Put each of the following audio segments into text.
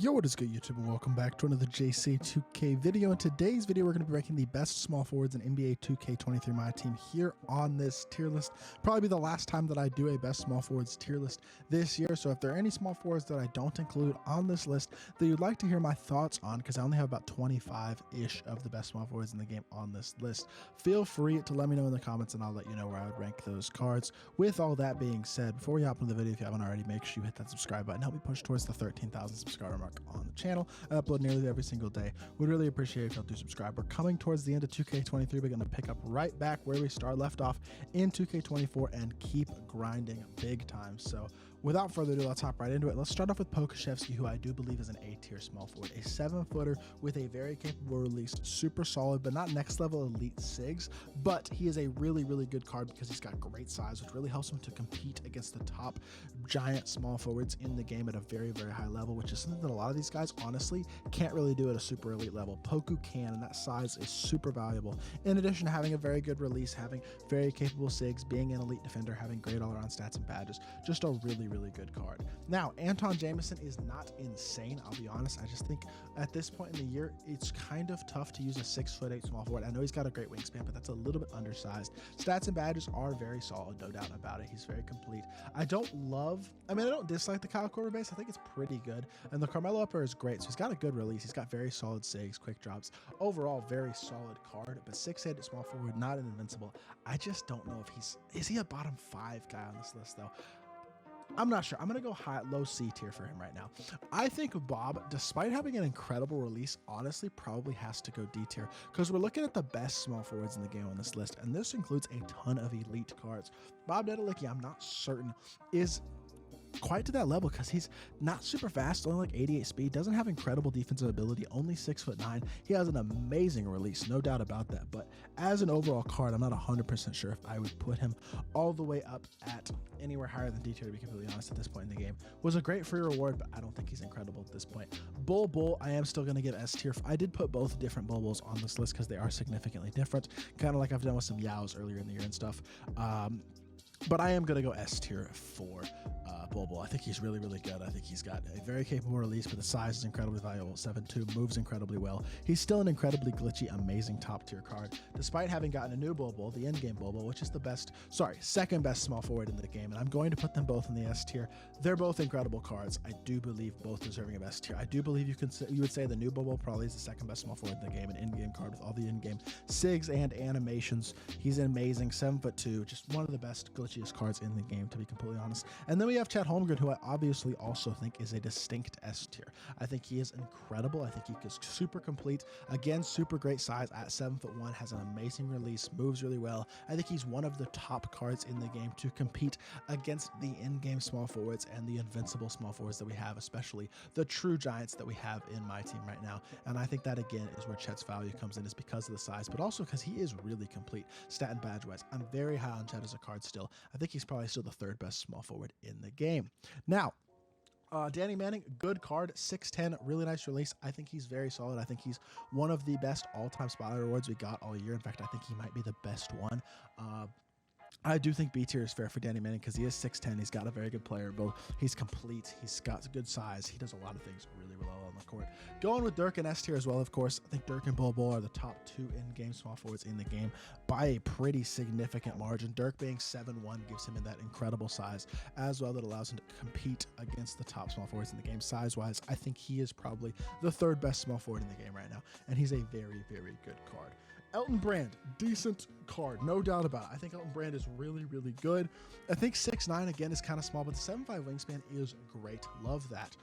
Yo, what is good, YouTube, and welcome back to another JC2K video. In today's video, we're going to be ranking the best small forwards in NBA 2K23 MyTEAM here on this tier list. Probably be the last time that I do a best small forwards tier list this year, so if there are any small forwards that I don't include on this list that you'd like to hear my thoughts on, because I only have about 25-ish of the best small forwards in the game on this list, feel free to let me know in the comments, and I'll let you know where I would rank those cards. With all that being said, before we hop into the video, if you haven't already, make sure you hit that subscribe button. Help me push towards the 13,000 subscriber mark on the channel. I upload nearly every single day. Would really appreciate if y'all do subscribe. We're coming towards the end of 2K23. We're going to pick up right back where we left off in 2K24 and keep grinding big time. So without further ado, let's hop right into it. Let's start off with Pokashevsky, who I do believe is an A-tier small forward, a 7-footer with a very capable release, super solid, but not next level elite SIGs, but he is a really good card because he's got great size, which really helps him to compete against the top giant small forwards in the game at a very high level, which is something that a lot of these guys honestly can't really do at a super elite level. Poku can, and that size is super valuable. In addition to having a very good release, having very capable SIGs, being an elite defender, having great all-around stats and badges, just a really good card. Now, Anton Jamison is not insane, I'll be honest. I just think at this point in the year, it's kind of tough to use a 6'8" small forward. I know he's got a great wingspan, but that's a little bit undersized. Stats and badges are very solid, no doubt about it. He's very complete. I don't dislike the Kyle Korver base. I think it's pretty good. And the Carmelo upper is great. So he's got a good release. He's got very solid SIGs, quick drops. Overall, very solid card, but 6'8" small forward, not an invincible. I just don't know if is he a bottom 5 guy on this list though? I'm not sure. I'm going to go low C tier for him right now. I think Bob, despite having an incredible release, honestly probably has to go D tier because we're looking at the best small forwards in the game on this list, and this includes a ton of elite cards. Bob Nedelicki, I'm not certain, is quite to that level because he's not super fast, only like 88 speed, doesn't have incredible defensive ability, only 6'9". He has an amazing release, no doubt about that, but as an overall card, I'm not 100% sure if I would put him all the way up at anywhere higher than D tier, to be completely honest. At this point in the game was a great free reward, but I don't think he's incredible at this point. Bull, I am still going to give S tier. I did put both different Bulls on this list because they are significantly different, kind of like I've done with some Yaos earlier in the year and stuff. But I am going to go S tier for Bull. I think he's really good. I think he's got a very capable release, but the size is incredibly valuable. 7'2", moves incredibly well. He's still an incredibly glitchy, amazing top tier card, despite having gotten a new Bull, the endgame Bull, which is second best small forward in the game. And I'm going to put them both in the S tier. They're both incredible cards. I do believe both deserving of S tier. I do believe you would say the new Bull probably is the second best small forward in the game, an in-game card with all the in-game SIGs and animations. He's an amazing 7'2", just one of the best glitchiest cards in the game, to be completely honest. And then we have Chet Holmgren, who I obviously also think is a distinct S tier. I think he is incredible. I think he is super complete. Again, super great size at 7'1", has an amazing release, moves really well. I think he's one of the top cards in the game to compete against the in-game small forwards and the invincible small forwards that we have, especially the true giants that we have in my team right now. And I think that again is where Chet's value comes in, is because of the size, but also because he is really complete stat and badge wise. I'm very high on Chet as a card still. I think he's probably still the third best small forward in the game. Now, Danny Manning, good card, 6'10", really nice release. I think he's very solid. I think he's one of the best all-time spotlight awards we got all year. In fact, I think he might be the best one. I do think B tier is fair for Danny Manning because he is 6'10". He's got a very good player build. He's complete. He's got good size. He does a lot of things really well on the court. Going with Dirk and S tier as well, of course. I think Dirk and Bull are the top 2 in-game small forwards in the game by a pretty significant margin. Dirk being 7'1" gives him that incredible size as well that allows him to compete against the top small forwards in the game. Size-wise, I think he is probably the third best small forward in the game right now, and he's a very good card. Elton Brand, decent card, no doubt about it. I think Elton Brand is really good. I think 6'9", again, is kind of small, but the 7'5" wingspan is great. Love that.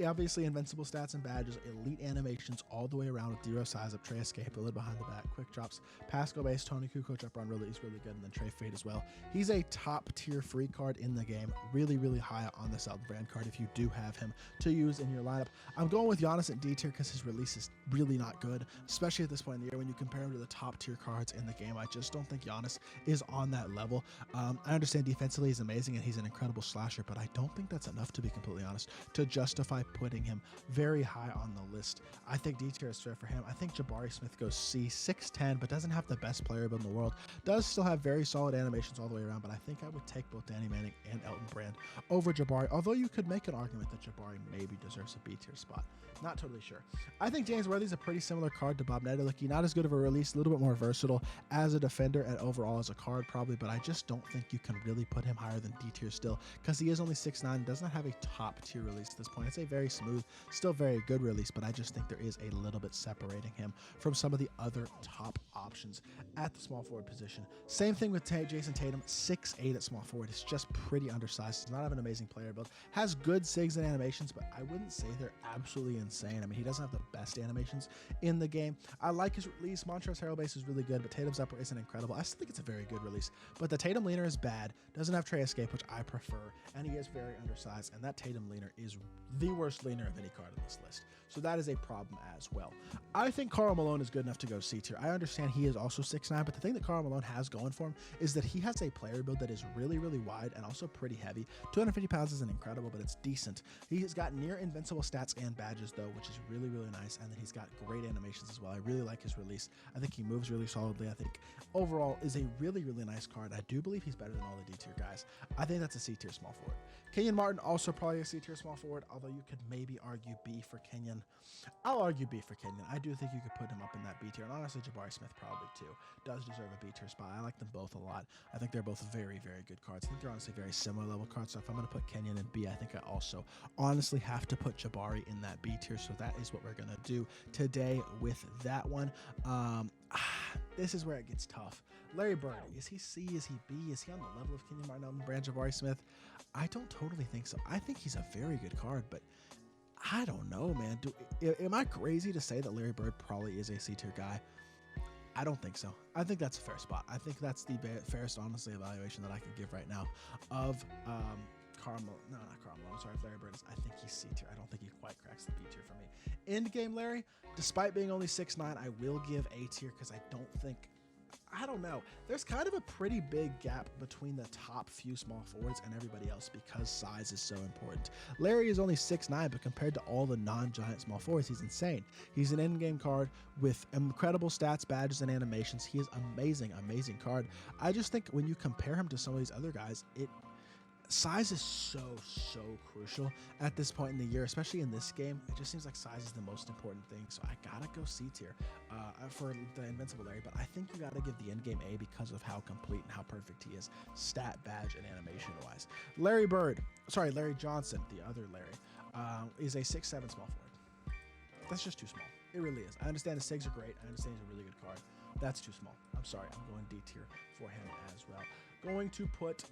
Obviously, invincible stats and badges, elite animations all the way around with zero size up, Trey escape, a little behind the back, quick drops, pass go base, Tony Kukoc up run is really good, and then Trey fade as well. He's a top tier free card in the game. Really high on this Elton Brand card if you do have him to use in your lineup. I'm going with Giannis at D tier because his release is really not good, especially at this point in the year when you compare him to the top tier cards in the game. I just don't think Giannis is on that level. I understand defensively he's amazing and he's an incredible slasher, but I don't think that's enough, to be completely honest, to justify putting him very high on the list. I think D tier is fair for him. I think Jabari Smith goes C, 6'10", but doesn't have the best player build in the world. Does still have very solid animations all the way around, but I think I would take both Danny Manning and Elton Brand over Jabari, although you could make an argument that Jabari maybe deserves a B tier spot. Not totally sure. I think James Worthy's a pretty similar card to Bob Nedelicky. Not as good of a release, a little bit more versatile as a defender and overall as a card probably, but I just don't think you can really put him higher than D tier still, because he is only 6'9", does not have a top tier release at this point. It's a very smooth, still very good release, but I just think there is a little bit separating him from some of the other top options at the small forward position. Same thing with Jason Tatum, 6'8" at small forward. It's just pretty undersized. Does not have an amazing player build. Has good SIGs and animations, but I wouldn't say they're absolutely insane. I mean, he doesn't have the best animations in the game. I like his release. Montrezl Harrell base is really good, but Tatum's upper isn't incredible. I still think it's a very good release, but the Tatum leaner is bad. Doesn't have tray escape, which I prefer, and he is very undersized, and that Tatum leaner is the worst leaner of any card on this list. So that is a problem as well. I think Karl Malone is good enough to go C tier. I understand he is also 6'9", but the thing that Karl Malone has going for him is that he has a player build that is really, really wide and also pretty heavy. 250 pounds isn't incredible, but it's decent. He has got near invincible stats and badges though, which is really, really nice. And then he's got great animations as well. I really like his release. I think he moves really solidly. I think overall is a really, really nice card. I do believe he's better than all the D tier guys. I think that's a C tier small forward. Kenyon Martin also probably a C tier small forward, although you could maybe argue B for Kenyon. I'll argue B for Kenyon. I do think you could put him up in that B tier, and honestly Jabari Smith probably too does deserve a B tier spot. I like them both a lot. I think they're both very, very good cards. I think they're honestly very similar level cards, so if I'm going to put Kenyon in B, I think I also honestly have to put Jabari in that B tier, so that is what we're going to do today with that one. This is where it gets tough. Larry Bird, is he C? Is he B? Is he on the level of Kenyon Martin, Elton Brand, Jabari Smith? I don't totally think so. I think he's a very good card, but I don't know, man. Am I crazy to say that Larry Bird probably is a C tier guy? I don't think so. I think that's a fair spot. I think that's the fairest, honestly, evaluation that I can give right now of Larry Bird. I think he's C tier. I don't think he quite cracks the B tier for me. End game Larry, despite being only 6'9", I will give A tier because I don't know. There's kind of a pretty big gap between the top few small forwards and everybody else because size is so important. Larry is only 6'9", but compared to all the non-giant small forwards, he's insane. He's an in-game card with incredible stats, badges, and animations. He is amazing, amazing card. I just think when you compare him to some of these other guys, size is so crucial at this point in the year, especially in this game. It just seems like size is the most important thing, so I gotta go C tier for the Invincible Larry, but I think you gotta give the endgame A because of how complete and how perfect he is, stat, badge, and animation wise. Larry Johnson, the other Larry, is a 6'7" small forward. That's just too small. It really is. I understand the SIGs are great. I understand he's a really good card. That's too small. I'm sorry. I'm going D tier for him as well. Going to put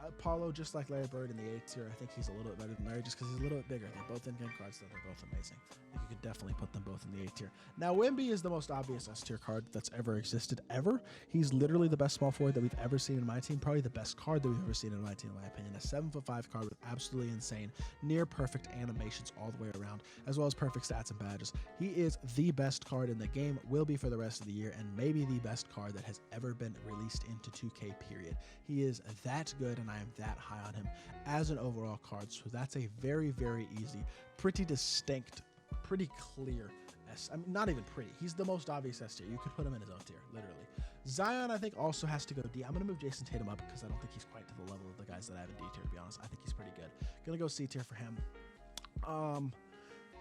Apollo, just like Larry Bird, in the A tier. I think he's a little bit better than Larry just because he's a little bit bigger. They're both in-game cards, though. They're both amazing. I think you could definitely put them both in the A tier. Now, Wemby is the most obvious S tier card that's ever existed, ever. He's literally the best small forward that we've ever seen in my team. Probably the best card that we've ever seen in my team, in my opinion. A 7'5" card with absolutely insane, near perfect animations all the way around, as well as perfect stats and badges. He is the best card in the game, will be for the rest of the year, and maybe the best card that has ever been released into 2K, period. He is that good, and I am that high on him as an overall card, so that's a very, very easy, pretty distinct, pretty clear S. I mean, not even pretty. He's the most obvious S tier. You could put him in his own tier, literally. Zion, I think, also has to go D. I'm going to move Jason Tatum up because I don't think he's quite to the level of the guys that I have in D tier, to be honest. I think he's pretty good. Going to go C tier for him.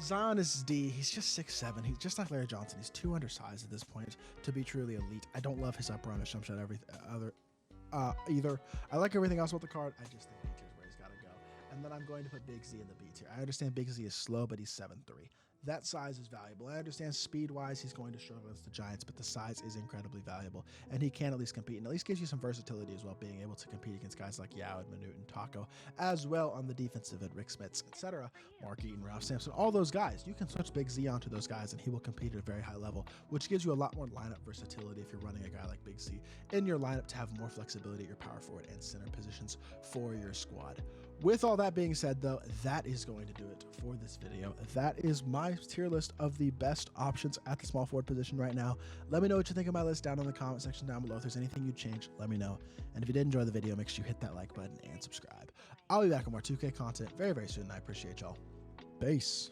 Zion is D. He's just 6'7". He's just like Larry Johnson. He's too undersized at this point to be truly elite. I don't love his upper on his jump shot either. I like everything else about the card. I just think B tier is where he's got to go. And then I'm going to put Big Z in the B tier. I understand Big Z is slow, but he's 7'3". That size is valuable. I understand speed-wise he's going to struggle against the Giants, but the size is incredibly valuable, and he can at least compete, and at least gives you some versatility as well, being able to compete against guys like Yao and Manute and Taco, as well on the defensive end, Rick Smits, etc., Mark Eaton, Ralph Sampson, all those guys. You can switch Big Z onto those guys, and he will compete at a very high level, which gives you a lot more lineup versatility if you're running a guy like Big Z in your lineup to have more flexibility at your power forward and center positions for your squad. With all that being said, though, that is going to do it for this video. That is my tier list of the best options at the small forward position right now. Let me know what you think of my list down in the comment section down below. If there's anything you'd change, let me know. And if you did enjoy the video, make sure you hit that like button and subscribe. I'll be back with more 2K content very, very soon, and I appreciate y'all. Peace.